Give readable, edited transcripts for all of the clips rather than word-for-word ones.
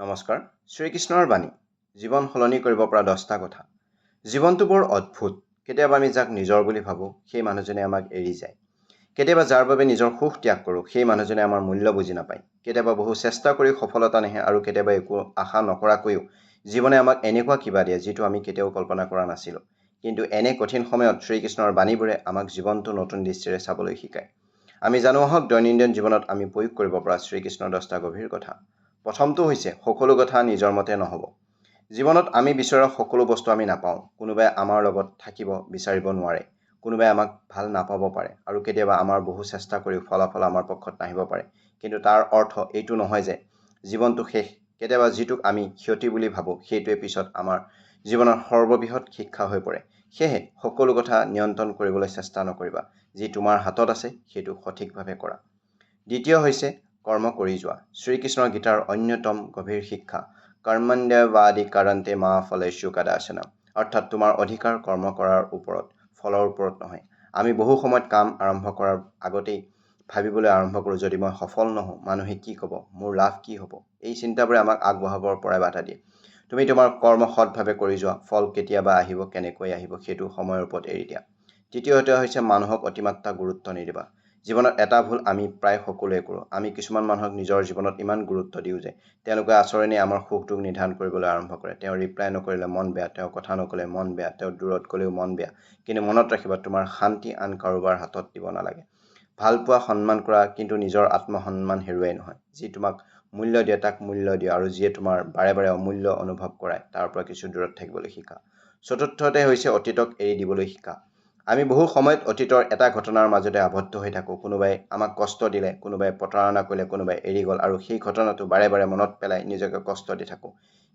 নমস্কাৰ। শ্ৰীকৃষ্ণৰ বাণী জীৱন সলনি কৰিব পৰা 10টা কথা। জীৱনটো বৰ অদ্ভুত। কেতিয়াবা আমি যাক নিজৰ বুলি ভাবোঁ সেই মানুহজনে আমাক এৰি যায়। কেতিয়াবা যাৰ বাবে নিজৰ সুখ ত্যাগ কৰোঁ সেই মানুহজনে আমাৰ মূল্য বুজি নাপায়। কেতিয়াবা বহু চেষ্টা কৰি সফলতা নাহে আৰু কেতিয়াবা একো আশা নকৰাকৈও জীৱনে আমাক এনেকুৱা কিবা দিয়ে যিটো আমি কেতিয়াও কল্পনা কৰা নাছিলোঁ। কিন্তু এনে কঠিন সময়ত শ্ৰীকৃষ্ণৰ বাণীবোৰে আমাক জীৱনটো নতুন দৃষ্টিৰে চাবলৈ শিকায়। আমি জানো আহক দৈনন্দিন জীৱনত আমি প্ৰয়োগ কৰিব পৰা শ্ৰীকৃষ্ণৰ 10টা গভীৰ কথা। প্ৰথমটো হৈছে সকলো কথা নিজৰ মতে নহ'ব। জীৱনত আমি বিচৰা সকলো বস্তু আমি নাপাওঁ। কোনোবাই আমাৰ লগত থাকিব বিচাৰিব নোৱাৰে। কোনোবাই আমাক ভাল নাপাব পাৰে আৰু কেতিয়াবা আমাৰ বহু চেষ্টা কৰি ফলাফল আমাৰ পক্ষত নাহিব পাৰে। কিন্তু তাৰ অৰ্থ এইটো নহয় যে জীৱনটো শেষ। কেতিয়াবা যিটোক আমি ক্ষতি বুলি ভাবোঁ সেইটোৱে পিছত আমাৰ জীৱনৰ সৰ্ববৃহৎ শিক্ষা হৈ পৰে। সেয়েহে সকলো কথা নিয়ন্ত্ৰণ কৰিবলৈ চেষ্টা নকৰিবা। যি তোমাৰ হাতত আছে সেইটো সঠিকভাৱে কৰা। দ্বিতীয় হৈছে কৰ্ম কৰি যোৱা। শ্ৰীকৃষ্ণৰ গীতাৰ অন্যতম গভীৰ শিক্ষা কৰ্মণ্যেৱাদী কাৰণতে মা ফলেষু কদাচন, অৰ্থাৎ তোমাৰ অধিকাৰ কৰ্ম কৰাৰ ওপৰত, ফলৰ ওপৰত নহয়। আমি বহু সময়ত কাম আৰম্ভ কৰাৰ আগতেই ভাবিবলৈ আৰম্ভ কৰোঁ যদি মই সফল নহওঁ মানুহে কি ক'ব, মোৰ লাভ কি হ'ব। এই চিন্তাবোৰে আমাক আগবঢ়াবৰ পৰাই বাধা দিয়ে। তুমি তোমাৰ কৰ্ম সৎভাৱে কৰি যোৱা। ফল কেতিয়াবা আহিব, কেনেকৈ আহিব সেইটো সময়ৰ ওপৰত এৰি দিয়া। তৃতীয়তে হৈছে মানুহক অতিমাত্ৰা গুৰুত্ব নিদিবা। জীৱনত এটা ভুল আমি প্ৰায় সকলোৱে কৰোঁ। আমি কিছুমান মানুহক নিজৰ জীৱনত ইমান গুৰুত্ব দিওঁ যে তেওঁলোকে আচৰণে আমাৰ সুখ দুখ নিৰ্ধাৰণ কৰিবলৈ আৰম্ভ কৰে। তেওঁ ৰিপ্লাই নকৰিলে মন বেয়া, তেওঁ কথা নক'লে মন বেয়া, তেওঁ দূৰত গ'লেও মন বেয়া। কিন্তু মনত ৰাখিবা তোমাৰ শান্তি আন কাৰোবাৰ হাতত দিব নালাগে। ভাল পোৱা, সন্মান কৰা, কিন্তু নিজৰ আত্মসন্মান হেৰুৱাই নহয়। যি তোমাক মূল্য দিয়ে তাক মূল্য দিয়া আৰু যিয়ে তোমাৰ বাৰে বাৰে অমূল্য অনুভৱ কৰায় তাৰ পৰা কিছু দূৰত থাকিবলৈ শিকা। চতুৰ্থতে হৈছে অতীতক এৰি দিবলৈ শিকা। আমি বহু সময়ত অতীতৰ এটা ঘটনাৰ মাজতে আবদ্ধ হৈ থাকোঁ। কোনোবাই আমাক কষ্ট দিলে, কোনোবাই প্ৰতাৰণা কৰিলে, কোনোবাই এৰি গ'ল আৰু সেই ঘটনাটো বাৰে বাৰে মনত পেলাই নিজকে কষ্ট দি থাকোঁ।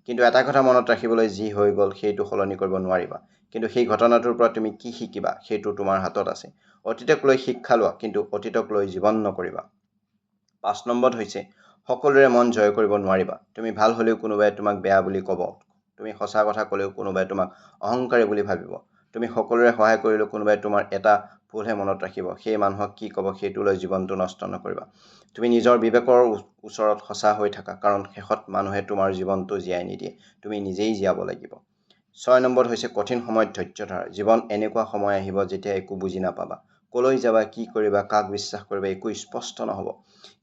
কিন্তু এটা কথা মনত ৰাখিবলৈ, যি হৈ গ'ল সেইটো সলনি কৰিব নোৱাৰিবা। কিন্তু সেই ঘটনাটোৰ পৰা তুমি কি শিকিবা সেইটো তোমাৰ হাতত আছে। অতীতক লৈ শিক্ষা লোৱা, কিন্তু অতীতক লৈ জীৱন নকৰিবা। 5 নম্বৰত হৈছে সকলোৰে মন জয় কৰিব নোৱাৰিবা। তুমি ভাল হ'লেও কোনোবাই তোমাক বেয়া বুলি ক'ব। তুমি সঁচা কথা ক'লেও কোনোবাই তোমাক অহংকাৰী বুলি ভাবিব। তুমি সকলোৰে সহায় কৰিলেও কোনোবাই তোমাৰ এটা ভুলহে মনত ৰাখিব। সেই মানুহক কি ক'ব সেইটো লৈ জীৱনটো নষ্ট নকৰিবা। তুমি নিজৰ বিবেকৰ ওচৰত সঁচা হৈ থাকা, কাৰণ শেষত মানুহে তোমাৰ জীৱনটো জীয়াই নিদিয়ে, তুমি নিজেই জীয়াব লাগিব। 6 নম্বৰত হৈছে কঠিন সময়ত ধৈৰ্য ধৰা। জীৱন এনেকুৱা সময় আহিব যেতিয়া একো বুজি নাপাবা। ক'লৈ যাবা, কি কৰিবা, কাক বিশ্বাস কৰিবা একো স্পষ্ট নহ'ব।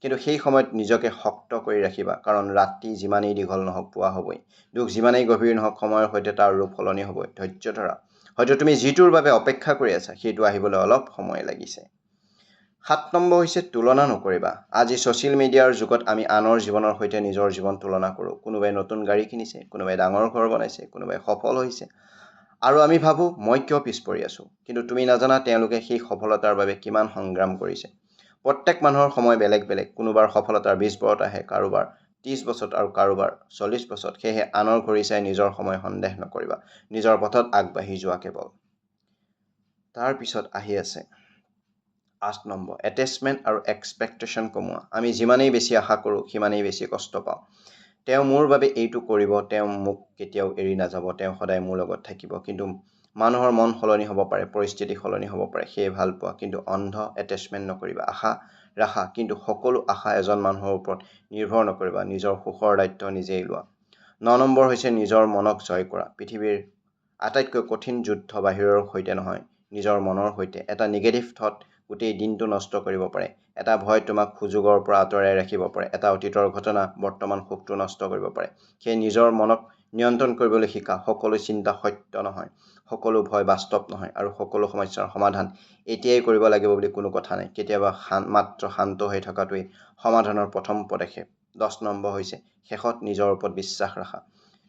কিন্তু সেই সময়ত নিজকে শক্ত কৰি ৰাখিবা, কাৰণ ৰাতি যিমানেই দীঘল নহওক পুৱা হ'বই। দুখ যিমানেই গভীৰ নহওক সময়ৰ সৈতে তাৰ ৰূপ সলনি হ'বই। ধৈৰ্য ধৰা। হয়তো তুমি যিটোৰ বাবে অপেক্ষা কৰি আছা সেইটো আহিবলৈ অলপ সময় লাগিছে। 7 নম্বৰ হৈছে তুলনা নকৰিবা। আজি ছ'চিয়েল মিডিয়াৰ যুগত আমি আনৰ জীৱনৰ সৈতে নিজৰ জীৱন তুলনা কৰোঁ। কোনোবাই নতুন গাড়ী কিনিছে, কোনোবাই ডাঙৰ ঘৰ বনাইছে, কোনোবাই সফল হৈছে আৰু আমি ভাবোঁ মই কিয় পিছ পৰি আছোঁ। কিন্তু তুমি নাজানা তেওঁলোকে সেই সফলতাৰ বাবে কিমান সংগ্ৰাম কৰিছে। প্ৰত্যেক মানুহৰ সময় বেলেগ বেলেগ। কোনোবাৰ সফলতাৰ 20 বছৰত আহে, কাৰোবাৰ 30 বছৰত আৰু কাৰোবাৰ 40 বছৰত। সেয়েহে আনৰ ঘড়ী চাই নিজৰ সময় সন্দেহ নকৰিবা। নিজৰ পথত আগবাঢ়ি যোৱা কেৱল। তাৰপিছত আহি আছে 8 নম্বৰ এটেচমেণ্ট আৰু এক্সপেক্টেশ্যন কমোৱা। আমি যিমানেই বেছি আশা কৰোঁ সিমানেই বেছি কষ্ট পাওঁ। তেওঁ মোৰ বাবে এইটো কৰিব, তেওঁ মোক কেতিয়াও এৰি নাযাব, তেওঁ সদায় মোৰ লগত থাকিব। কিন্তু মানুহৰ মন সলনি হ'ব পাৰে, পৰিস্থিতি সলনি হ'ব পাৰে। সেয়ে ভাল পোৱা, কিন্তু অন্ধ এটেচমেণ্ট নকৰিবা। আশা ৰাখা, কিন্তু সকলো আশা এজন মানুহৰ ওপৰত নিৰ্ভৰ নকৰিবা। নিজৰ সুখৰ দায়িত্ব নিজেই লোৱা। 9 নম্বৰ হৈছে নিজৰ মনক জয় কৰা। পৃথিৱীৰ আটাইতকৈ কঠিন যুদ্ধ বাহিৰৰ সৈতে নহয়, নিজৰ মনৰ সৈতে। এটা নিগেটিভ থট গোটেই দিনটো নষ্ট কৰিব পাৰে। এটা ভয় তোমাক সুযোগৰ পৰা আঁতৰাই ৰাখিব পাৰে। এটা অতীতৰ ঘটনা বৰ্তমান সুখটো নষ্ট কৰিব পাৰে। সেয়ে নিজৰ মনক নিয়ন্ত্ৰণ কৰিবলৈ শিকা। সকলো চিন্তা সত্য নহয়, সকলো ভয় বাস্তৱ নহয় আৰু সকলো সমস্যাৰ সমাধান এতিয়াই কৰিব লাগিব বুলি কোনো কথা নাই। কেতিয়াবা মাত্ৰ শান্ত হৈ থকাটোৱেই সমাধানৰ প্ৰথম পদক্ষেপ। 10 নম্বৰ হৈছে শেষত নিজৰ ওপৰত বিশ্বাস ৰাখা।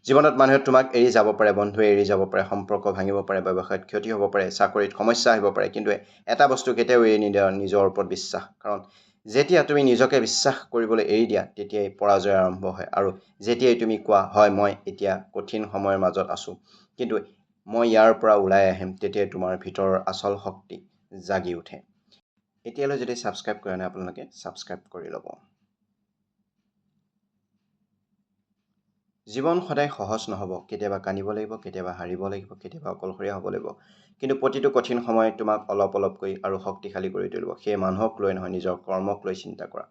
জীৱনত মানুহে তোমাক এৰি যাব পাৰে, বন্ধুৱে এৰি যাব পাৰে, সম্পৰ্ক ভাঙিব পাৰে, ব্যৱসায়ত ক্ষতি হ'ব পাৰে, চাকৰিত সমস্যা আহিব পাৰে, কিন্তু এটা বস্তু কেতিয়াও এৰি নিদিয়া, নিজৰ ওপৰত বিশ্বাস। কাৰণ যেতিয়া তুমি নিজকে বিশ্বাস কৰিবলৈ এৰি দিয়া তেতিয়াই পৰাজয় আৰম্ভ হয়। আৰু যেতিয়াই তুমি কোৱা হয় মই এতিয়া কঠিন সময়ৰ মাজত আছোঁ, কিন্তু মই ইয়াৰ পৰা ওলাই আহিম, তেতিয়াই তোমাৰ ভিতৰৰ আচল শক্তি জাগি উঠে। এতিয়ালৈ যদি ছাবস্ক্ৰাইব কৰা নাই আপোনালোকে ছাবস্ক্ৰাইব কৰি ল'ব। জীৱন সদায় সহজ নহ'ব। কেতিয়াবা কান্দিব লাগিব, কেতিয়াবা হাৰিব লাগিব, কেতিয়াবা অকলশৰীয়া হ'ব লাগিব। কিন্তু প্ৰতিটো কঠিন সময় তোমাক অলপ অলপকৈ আৰু শক্তিশালী কৰি তুলিব। সেয়ে মানুহক লৈ নহয়, নিজৰ কৰ্মক লৈ চিন্তা কৰা।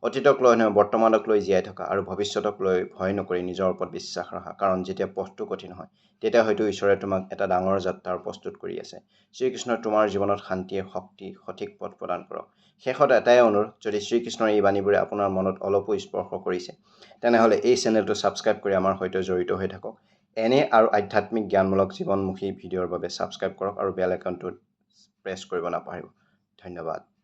অতীতক লৈ নহয় বৰ্তমানক লৈ জীয়াই থকা আৰু ভৱিষ্যতক লৈ ভয় নকৰি নিজৰ ওপৰত বিশ্বাস ৰখা। কাৰণ যেতিয়া পথটো কঠিন হয় তেতিয়া হয়তো ঈশ্বৰে তোমাক এটা ডাঙৰ যাত্ৰাৰ প্ৰস্তুত কৰি আছে। শ্ৰীকৃষ্ণই তোমাৰ জীৱনত শান্তিয়ে শক্তি সঠিক পথ প্ৰদান কৰক। শেষত এটাই অনুৰোধ, যদি শ্ৰীকৃষ্ণৰ এই বাণীবোৰে আপোনাৰ মনত অলপো স্পৰ্শ কৰিছে তেনেহ'লে এই চেনেলটো ছাবস্ক্ৰাইব কৰি আমাৰ সৈতে জড়িত হৈ থাকক। এনে আৰু আধ্যাত্মিক জ্ঞানমূলক জীৱনমুখী ভিডিঅ'ৰ বাবে ছাবস্ক্ৰাইব কৰক আৰু বেল আইকনটো প্ৰেছ কৰিব নাপাহৰিব। ধন্যবাদ।